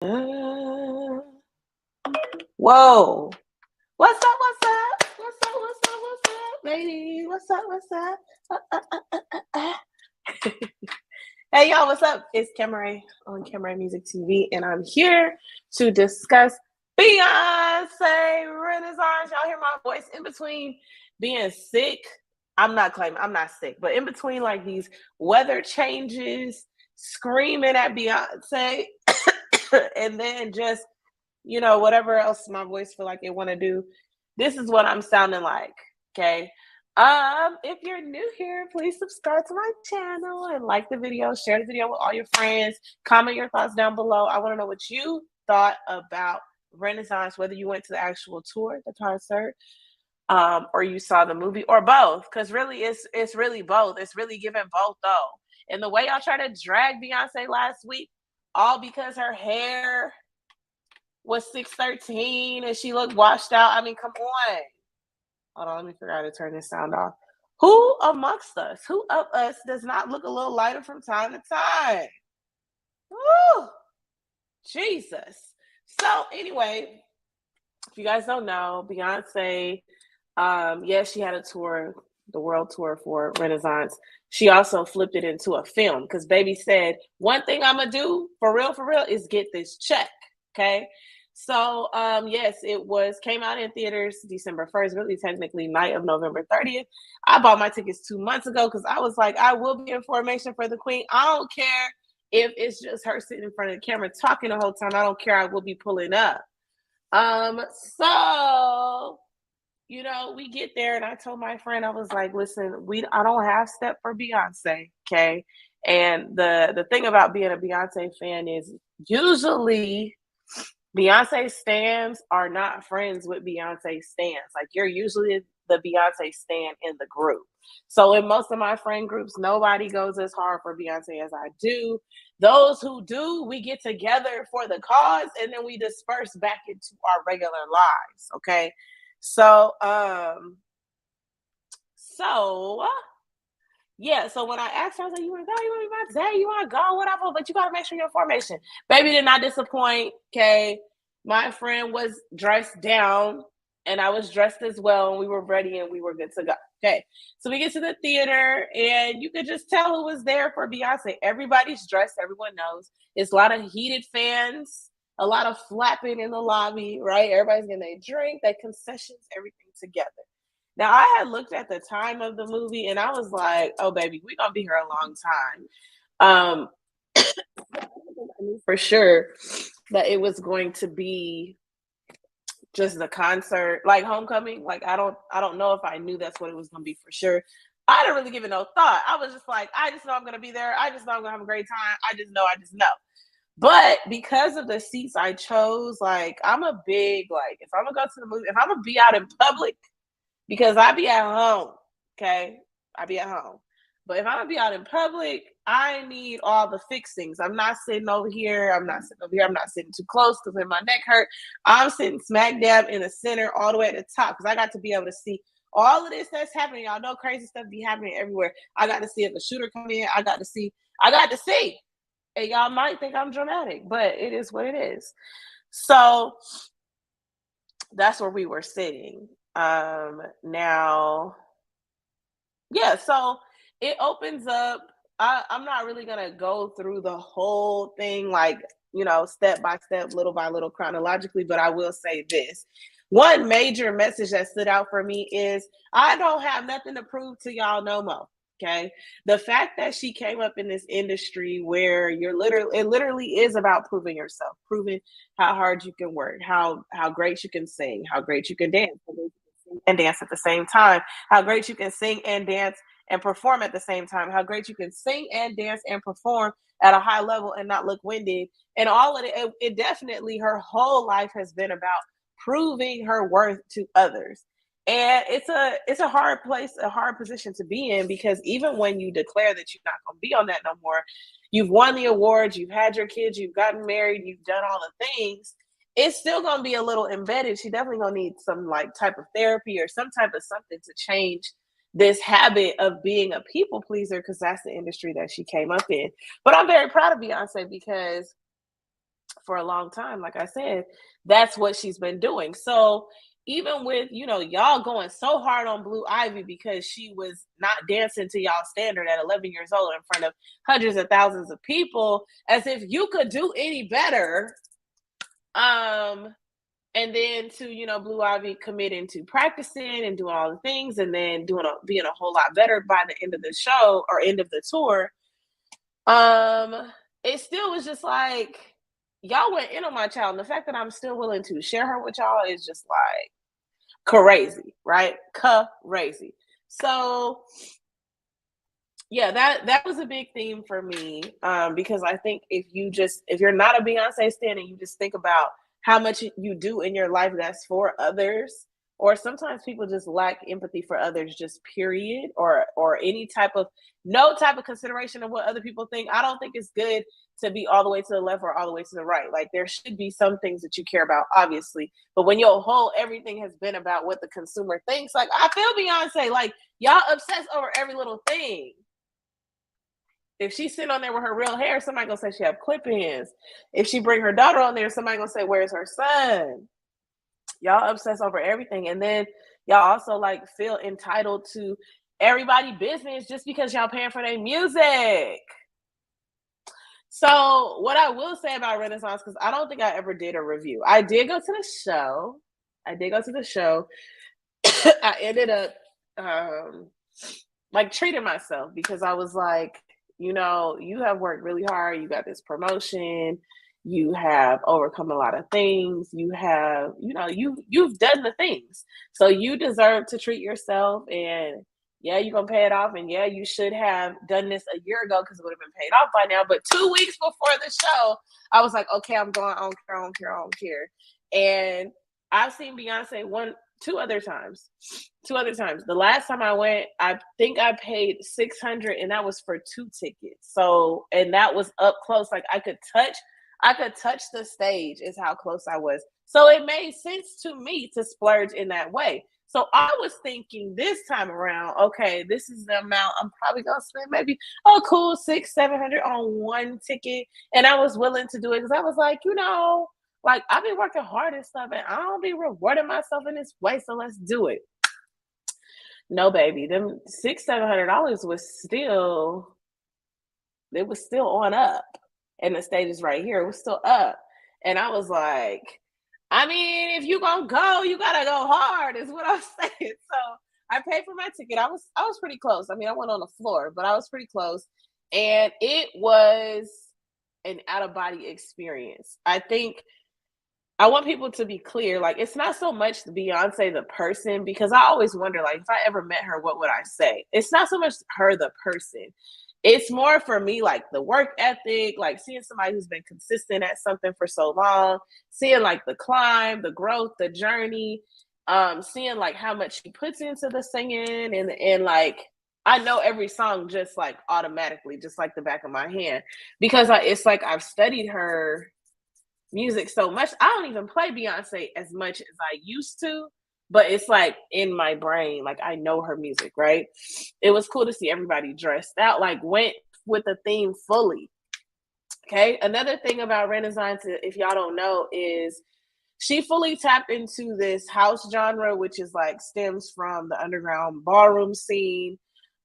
Whoa. What's up? What's up? What's up? What's up? What's up, baby? What's up? What's up? Hey, y'all, what's up? It's Cameron on Cameron Music TV, and I'm here to discuss Beyonce Renaissance. Y'all hear my voice in between being sick. I'm not claiming I'm not sick, but in between like these weather changes, screaming at Beyonce, and then just whatever else my voice feel like it want to do. This is what I'm sounding like. Okay. If you're new here, please subscribe to my channel and like the video, share the video with all your friends, comment your thoughts down below. I want to know what you thought about Renaissance, whether you went to the actual tour, the concert, or you saw the movie, or both. Because really, it's really both. It's really giving both though. And the way y'all try to drag Beyonce last week, all because her hair was 613 and she looked washed out. I mean, come on. Hold on, let me figure out how to turn this sound off. Who amongst us, who of us does not look a little lighter from time to time? Woo! Jesus. So anyway, if you guys don't know, Beyonce, yes, she had a tour, the world tour for Renaissance. She also flipped it into a film because baby said, one thing I'm gonna do for real, is get this check. Okay. So yes, it came out in theaters December 1st, really technically night of November 30th. I bought my tickets 2 months ago because I was like, I will be in formation for the queen. I don't care if it's just her sitting in front of the camera talking the whole time. I don't care. I will be pulling up. So we get there and I told my friend, I was like, listen, I don't have step for Beyonce. Okay. And the thing about being a Beyonce fan is usually Beyonce stans are not friends with Beyonce stans. Like you're usually the Beyonce stan in the group. So in most of my friend groups, nobody goes as hard for Beyonce as I do. Those who do, we get together for the cause and then we disperse back into our regular lives. Okay. So yeah, so when I asked her, I was like, you want to go? You want to be my day? You want to go? Whatever, but you got to make sure you're in formation. Baby did not disappoint, okay? My friend was dressed down, and I was dressed as well, and we were ready, and we were good to go. Okay, so we get to the theater, and you could just tell who was there for Beyonce. Everybody's dressed. Everyone knows. It's a lot of heated fans, a lot of flapping in the lobby, right? Everybody's getting their drink, their concessions, everything together. Now, I had looked at the time of the movie and I was like, oh, baby, we're going to be here a long time. I knew for sure that it was going to be just the concert, like Homecoming. Like, I don't know if I knew that's what it was going to be for sure. I didn't really give it no thought. I was just like, I just know I'm going to be there. I just know I'm going to have a great time. I just know. But because of the seats I chose, like, I'm a big, like, if I'm going to go to the movie, if I'm going to be out in public, because I be at home, okay? I be at home. But if I'm gonna be out in public, I need all the fixings. I'm not sitting over here. I'm not sitting too close because my neck hurt. I'm sitting smack dab in the center, all the way at the top, because I got to be able to see all of this that's happening. Y'all know crazy stuff be happening everywhere. I got to see if a shooter come in. I got to see. And y'all might think I'm dramatic, but it is what it is. So that's where we were sitting. Now, yeah, so it opens up. I'm not really gonna go through the whole thing, like, step by step, little by little, chronologically, but I will say this. One major message that stood out for me is I don't have nothing to prove to y'all no more. Okay. The fact that she came up in this industry where it literally is about proving yourself, proving how hard you can work, how great you can sing, how great you can dance, and dance at the same time, how great you can sing and dance and perform at the same time, how great you can sing and dance and perform at a high level and not look winded. And all of it definitely, her whole life has been about proving her worth to others. And it's a hard place, a hard position to be in, because even when you declare that you're not going to be on that no more, you've won the awards, you've had your kids, you've gotten married, you've done all the things, it's still going to be a little embedded. She definitely going to need some like type of therapy or some type of something to change this habit of being a people pleaser, because that's the industry that she came up in. But I'm very proud of Beyonce because for a long time. Like I said, that's what she's been doing. So even with, y'all going so hard on Blue Ivy because she was not dancing to y'all standard at 11 years old in front of hundreds of thousands of people, as if you could do any better. And then to, Blue Ivy committing to practicing and doing all the things, and then being a whole lot better by the end of the show or end of the tour. It still was just like, y'all went in on my child, and the fact that I'm still willing to share her with y'all is just like crazy, right? Crazy. So yeah, that was a big theme for me, because I think if you're not a Beyonce stan and you just think about how much you do in your life that's for others, or sometimes people just lack empathy for others, just period, or no type of consideration of what other people think. I don't think it's good to be all the way to the left or all the way to the right. Like, there should be some things that you care about, obviously, but when your whole everything has been about what the consumer thinks, like, I feel Beyonce, like, y'all obsess over every little thing. If she's sitting on there with her real hair, somebody gonna say she have clip-ins. If she bring her daughter on there, somebody gonna say, where's her son? Y'all obsess over everything. And then y'all also like feel entitled to everybody business just because y'all paying for their music. So what I will say about Renaissance, because I don't think I ever did a review. I did go to the show. I ended up like treating myself, because I was like, you have worked really hard. You got this promotion. You have overcome a lot of things. You have, you've done the things. So you deserve to treat yourself. And yeah, you're going to pay it off. And yeah, you should have done this a year ago because it would have been paid off by now. But 2 weeks before the show, I was like, okay, I'm going, I don't care. And I've seen Beyonce two other times. The last time I went, I think I paid $600, and that was for 2 tickets. So, and that was up close. Like, I could touch the stage, is how close I was. So it made sense to me to splurge in that way. So I was thinking this time around, okay, this is the amount I'm probably gonna spend, maybe cool $600-700 on 1 ticket. And I was willing to do it because I was like, like, I've been working hard and stuff, and I don't be rewarding myself in this way, so let's do it. No, baby, them $600-700 was still on up, and the stage is right here. It was still up, and I was like, I mean, if you gonna go, you gotta go hard, is what I'm saying. So I paid for my ticket. I was pretty close. I mean, I went on the floor, but I was pretty close, and it was an out-of-body experience. I think I want people to be clear. Like, it's not so much Beyonce the person, because I always wonder, like, if I ever met her, what would I say? It's not so much her the person. It's more for me, like, the work ethic, like seeing somebody who's been consistent at something for so long, seeing like the climb, the growth, the journey, seeing like how much she puts into the singing, and like, I know every song just like automatically, just like the back of my hand, because it's like I've studied her music so much. I don't even play Beyonce as much as I used to, but it's like in my brain, like I know her music, right? It was cool to see everybody dressed out, like went with the theme fully. Okay. Another thing about Renaissance, if y'all don't know, is she fully tapped into this house genre, which is like stems from the underground ballroom scene.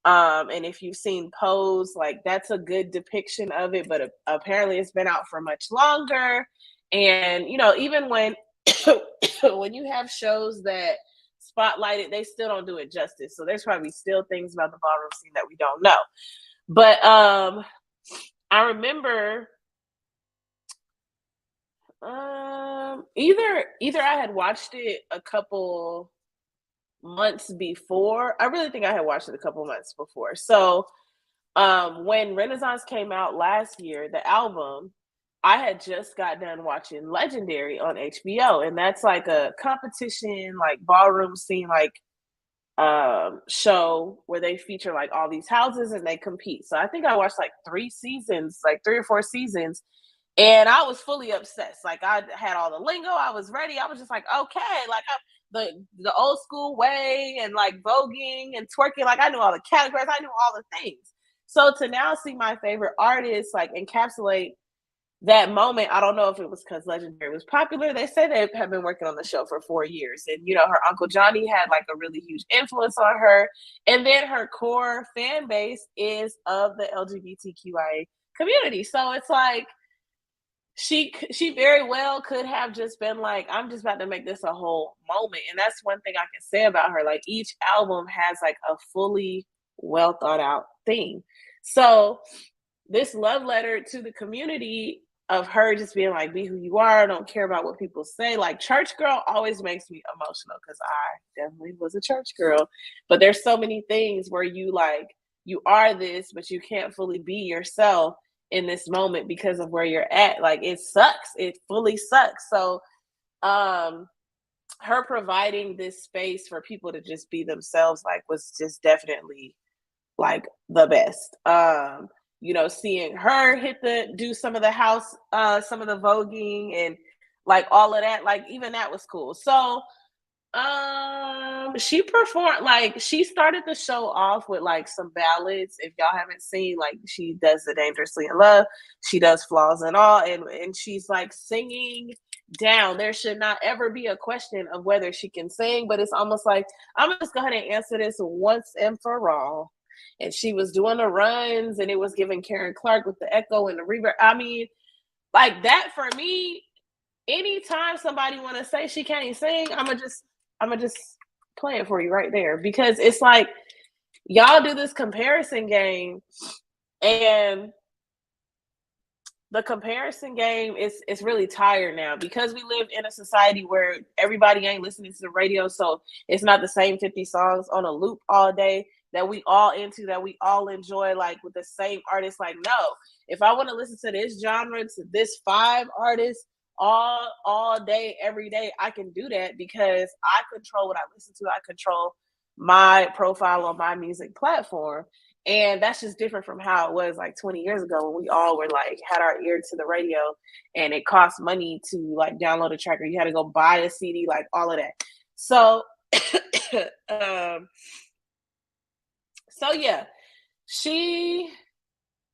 And if you've seen Pose, like that's a good depiction of it, but apparently it's been out for much longer. And even when when you have shows that spotlight it, they still don't do it justice. So there's probably still things about the ballroom scene that we don't know. But I remember either I had watched it a couple months before. I really think I had watched it a couple months before. So when Renaissance came out last year, the album, I had just got done watching Legendary on HBO, and that's like a competition, like ballroom scene, like show where they feature like all these houses and they compete. So I think I watched like 3 seasons, like 3 or 4 seasons, and I was fully obsessed. Like, I had all the lingo, I was ready. I was just like, okay, like the old school way, and like voguing and twerking, like I knew all the categories, I knew all the things. So to now see my favorite artists like encapsulate that moment, I don't know if it was because Legendary was popular. They say they have been working on the show for 4 years. And, her Uncle Johnny had like a really huge influence on her. And then her core fan base is of the LGBTQIA community. So it's like, she very well could have just been like, I'm just about to make this a whole moment. And that's one thing I can say about her. Like, each album has like a fully well thought out theme. So this love letter to the community of her just being like, be who you are, don't care about what people say. Like, church girl always makes me emotional because I definitely was a church girl. But there's so many things where you are this, but you can't fully be yourself in this moment because of where you're at. Like, it sucks. It fully sucks. So her providing this space for people to just be themselves, like, was just definitely like the best. Seeing her do some of the house, some of the voguing and like all of that, like even that was cool. So she performed, like, she started the show off with like some ballads. If y'all haven't seen, like, she does the Dangerously in Love, she does Flaws and All, and she's like singing down. There should not ever be a question of whether she can sing, but it's almost like, I'm gonna just go ahead and answer this once and for all. And she was doing the runs, and it was giving Karen Clark with the echo and the reverb. I mean, like, that for me, anytime somebody want to say she can't sing, I'm gonna just play it for you right there, because it's like, y'all do this comparison game, and the comparison game is really tired now, because we live in a society where everybody ain't listening to the radio, so it's not the same 50 songs on a loop all day that we all into, that we all enjoy, like with the same artist. Like, no, if I want to listen to this genre, to this 5 artists all day, every day, I can do that because I control what I listen to. I control my profile on my music platform. And that's just different from how it was like 20 years ago, when we all were like, had our ear to the radio, and it cost money to like download a track, or you had to go buy a CD, like all of that. So, so yeah, she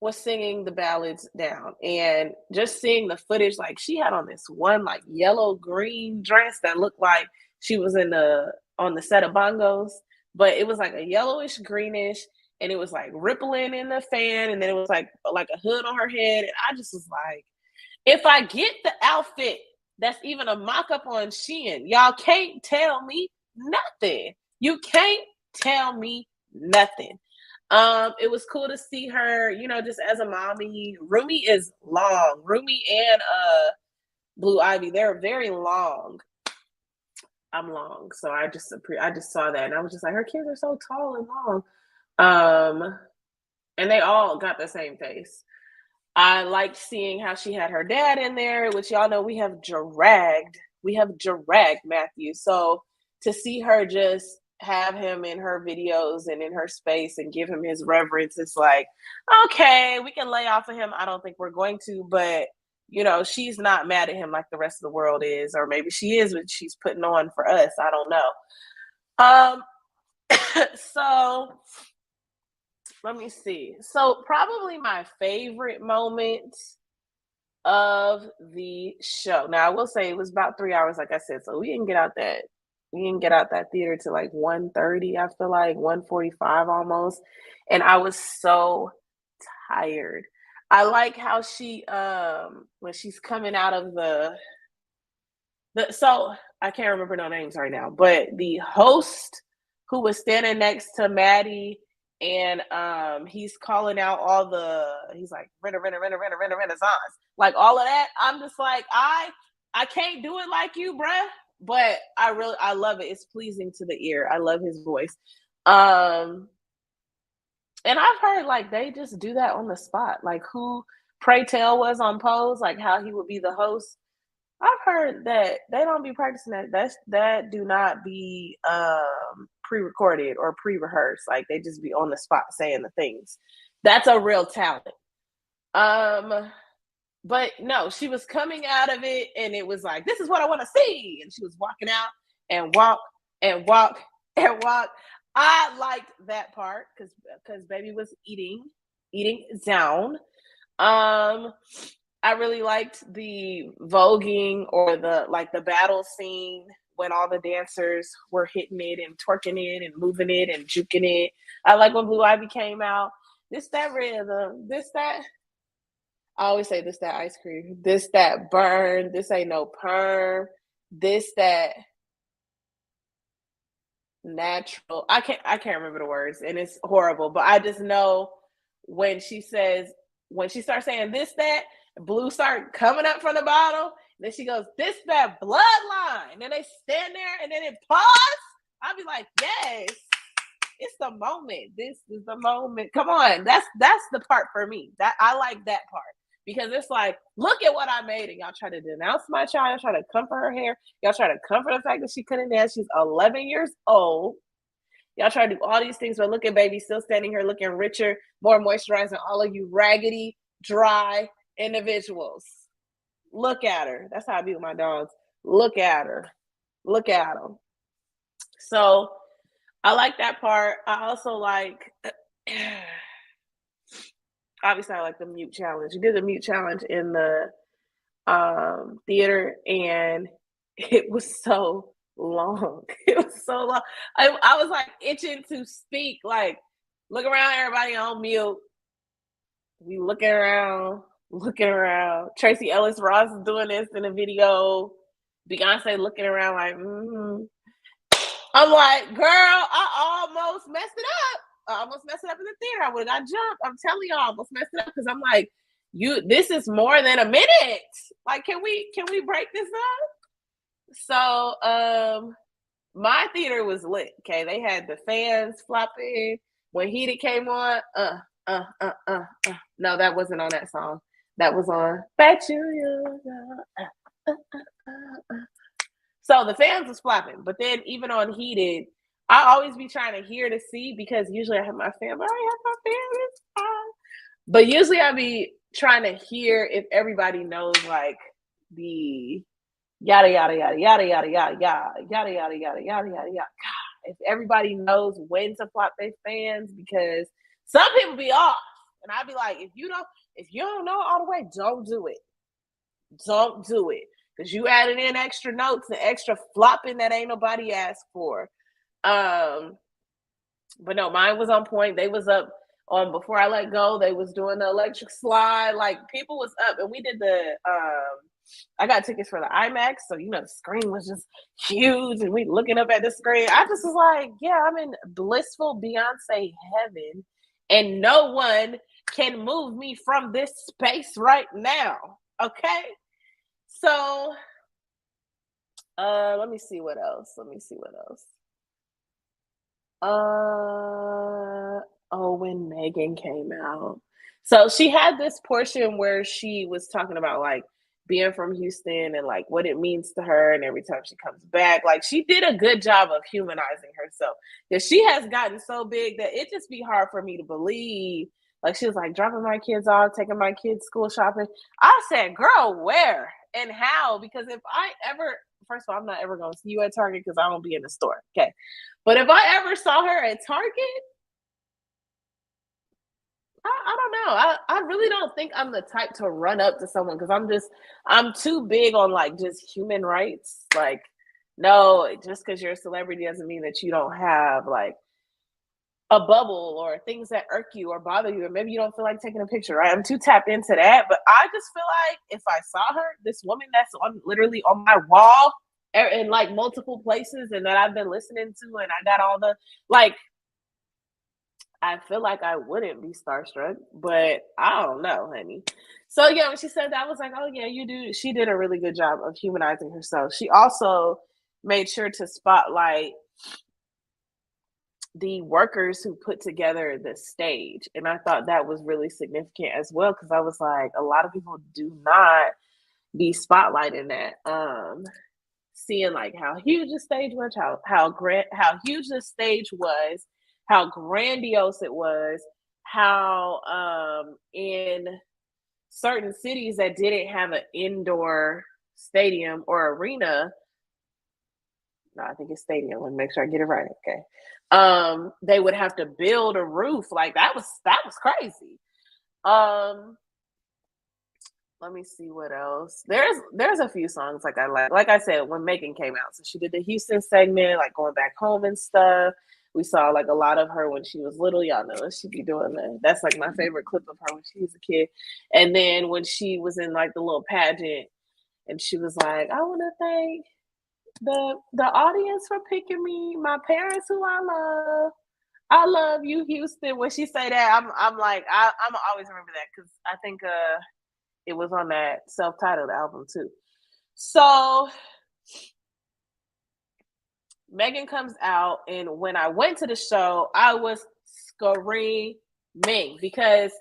was singing the ballads down, and just seeing the footage, like, she had on this one like yellow green dress that looked like she was on the set of Bongos, but it was like a yellowish greenish, and it was like rippling in the fan, and then it was like a hood on her head, and I just was like, if I get the outfit that's even a mock-up on Shein, y'all can't tell me nothing. You can't tell me nothing. It was cool to see her, just as a mommy. Rumi is long. Rumi and Blue Ivy, they're very long. I'm long, so I just saw that, and I was just like, her kids are so tall and long. And they all got the same face. I liked seeing how she had her dad in there, which y'all know we have dragged Matthew. So to see her just have him in her videos and in her space and give him his reverence, it's like, okay, we can lay off of him. I don't think we're going to, but she's not mad at him like the rest of the world is, or maybe she is, but she's putting on for us. I don't know. So let me see. So probably my favorite moment of the show. Now, I will say it was about 3 hours, like I said, so we didn't get out that theater to like 1:30, I feel like 1:45 almost. And I was so tired. I like how she when she's coming out of the so I can't remember no names right now, but the host who was standing next to Maddie, and he's calling out he's like, Renaissance, like all of that. I'm just like, I can't do it like you, bruh, but I love it. It's pleasing to the ear. I love his voice. And I've heard like they just do that on the spot, like who Pray Tell was on Pose, like how he would be the host. I've heard that they don't be practicing that. That do not be pre-recorded or pre-rehearsed. Like they just be on the spot saying the things. That's a real talent. But no, she was coming out of it, and it was like, this is what I want to see. And she was walking out and walk and walk and walk. I liked that part because baby was eating down. I really liked the voguing or the battle scene when all the dancers were hitting it and twerking it and moving it and juking it. I like when Blue Ivy came out. This that rhythm, this that. I always say this that ice cream, this that burn, this ain't no perm, this that natural. I can't remember the words and it's horrible, but I just know when she says when she starts saying this that blue start coming up from the bottom, then she goes this that bloodline, and then they stand there and then it pause. I'll be like, yes, it's the moment. This is the moment. Come on, that's the part for me. That I like that part because it's like, look at what I made, and y'all try to denounce my child. Y'all try to comfort her hair. Y'all try to comfort the fact that she couldn't dance. She's 11 years old. Y'all try to do all these things, but look at baby still standing here looking richer, more moisturized than all of you raggedy, dry individuals. Look at her. That's how I be with my dogs. Look at her. Look at them. So I like that part. I also like, obviously, I like the mute challenge. You did the mute challenge in the theater, and it was so long. It was so long. I was like itching to speak. Like, look around, everybody on mute. We looking around. Tracy Ellis Ross is doing this in a video. Beyonce looking around like, I'm like, girl, I almost messed it up. I almost messed it up in the theater. I would have got jumped. I'm telling y'all, I almost messed it up because I'm like, this is more than a minute. Like, can we break this up? So my theater was lit. Okay. They had the fans flopping. When Heated came on, no, that wasn't on that song. That was on Bet You. So the fans was flapping, but then even on Heated, I always be trying to hear to see because usually I have my family. I have my family, but usually I be trying to hear if everybody knows like the yada yada yada yada yada yada yada yada yada yada yada yada yada. If everybody knows when to flop their fans, because some people be off, and I'd be like, if you don't know all the way, don't do it. Don't do it. Because you added in extra notes and extra flopping that ain't nobody asked for. But no, mine was on point. They was up on Before I Let Go. They was doing the electric slide. Like, people was up, and we did the I got tickets for the IMAX, so the screen was just huge, and we looking up at the screen. I just was like, yeah, I'm in blissful Beyonce heaven, and no one can move me from this space right now. Okay. So let me see what else. When Megan came out. So she had this portion where she was talking about like being from Houston and like what it means to her, and every time she comes back, like she did a good job of humanizing herself. Because she has gotten so big that it just be hard for me to believe. Like, she was like dropping my kids off, taking my kids school shopping. I said, girl, where and how? Because if I ever, first of all, I'm not ever going to see you at Target because I won't be in the store. Okay. But if I ever saw her at Target, I don't know. I really don't think I'm the type to run up to someone because I'm too big on like just human rights. Like, no, just because you're a celebrity doesn't mean that you don't have like a bubble or things that irk you or bother you, or maybe you don't feel like taking a picture, right? I'm too tapped into that. But I just feel like if I saw her, this woman that's literally on my wall in like multiple places and that I've been listening to, and I got all the like, I feel like I wouldn't be starstruck, but I don't know, honey. So yeah, when she said that, I was like, oh yeah, you do. She did a really good job of humanizing herself. She also made sure to spotlight the workers who put together the stage. And I thought that was really significant as well, because I was like, a lot of people do not be spotlighting that. Seeing like how huge the stage was, how huge the stage was, how grandiose it was, how in certain cities that didn't have an indoor stadium or arena, no, I think it's stadium. Let me make sure I get it right. Okay. They would have to build a roof. Like that was crazy. let me see what else. There's a few songs like I like. Like I said, when Megan came out, so she did the Houston segment, like going back home and stuff. We saw like a lot of her when she was little. Y'all know she be doing that. That's like my favorite clip of her when she was a kid. And then when she was in like the little pageant, and she was like, "I want to thank the audience for picking me, my parents who I love. I love you, Houston." When she say that, I'm like I'm always remember that because I think it was on that self-titled album too. So Megan comes out, and when I went to the show, I was screaming because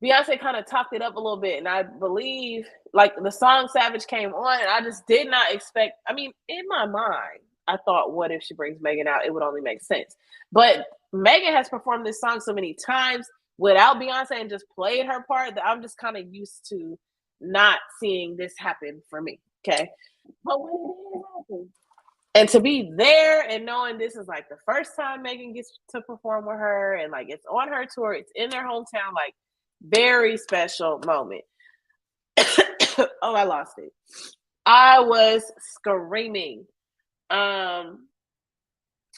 Beyonce kind of talked it up a little bit, and I believe like the song Savage came on, and I just did not expect. I mean, in my mind, I thought, what if she brings Megan out? It would only make sense. But Megan has performed this song so many times without Beyonce and just played her part that I'm just kind of used to not seeing this happen for me. Okay. But when it did happen, and to be there and knowing this is like the first time Megan gets to perform with her, and like it's on her tour, it's in their hometown, like very special moment. Oh, I lost it. I was screaming.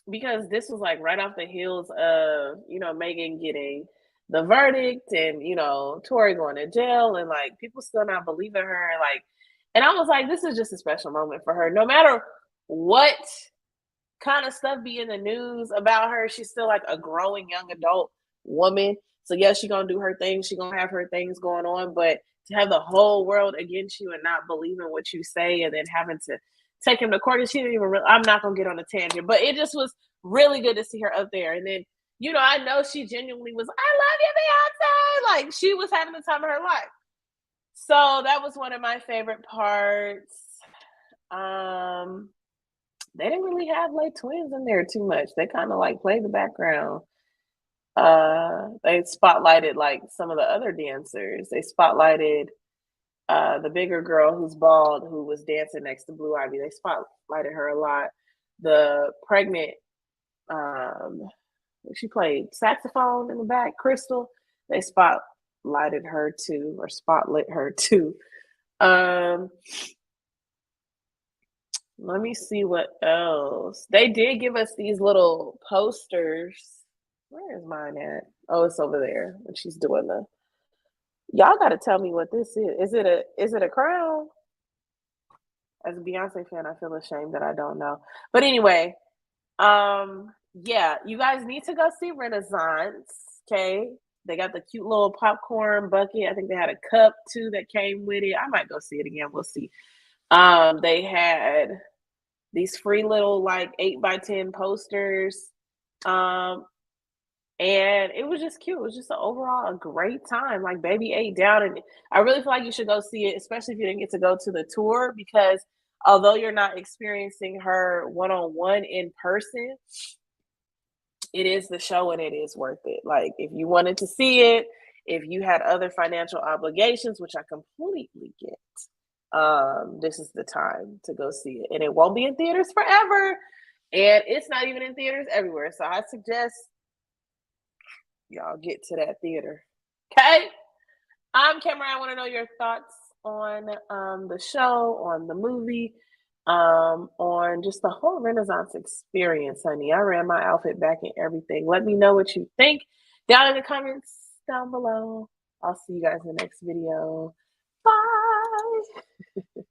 Because this was like right off the heels of, Megan getting the verdict and, Tori going to jail and like people still not believing her. And I was like, this is just a special moment for her. No matter what kind of stuff be in the news about her, she's still like a growing young adult woman. So yeah, she gonna do her thing. She gonna have her things going on, but to have the whole world against you and not believing what you say, and then having to take him to court, and she didn't even. I'm not gonna get on a tangent, but it just was really good to see her up there. And then I know she genuinely was. I love you, Beyonce. Like she was having the time of her life. So that was one of my favorite parts. They didn't really have like twins in there too much. They kind of like played the background. They spotlighted like some of the other dancers. They spotlighted the bigger girl who's bald, who was dancing next to Blue Ivy. They spotlighted her a lot. The pregnant, she played saxophone in the back, Crystal. They spotlighted her too, or spotlit her too. Let me see what else. They did give us these little posters. Where is mine at? Oh, it's over there. And she's doing the. Y'all got to tell me what this is. Is it a crown? As a Beyonce fan, I feel ashamed that I don't know. But anyway, yeah, you guys need to go see Renaissance. Okay, they got the cute little popcorn bucket. I think they had a cup too that came with it. I might go see it again. We'll see. They had these free little like 8x10 posters. And it was just cute. It was just overall a great time. Like baby ate down, and I really feel like you should go see it, especially if you didn't get to go to the tour, because although you're not experiencing her one-on-one in person, it is the show and it is worth it. Like if you wanted to see it, if you had other financial obligations, which I completely get, this is the time to go see it. And it won't be in theaters forever. And it's not even in theaters everywhere. So I suggest y'all get to that theater. Okay. I'm Cameron. I want to know your thoughts on the show, on the movie, on just the whole Renaissance experience, honey. I ran my outfit back and everything. Let me know what you think down in the comments down below. I'll see you guys in the next video. Bye.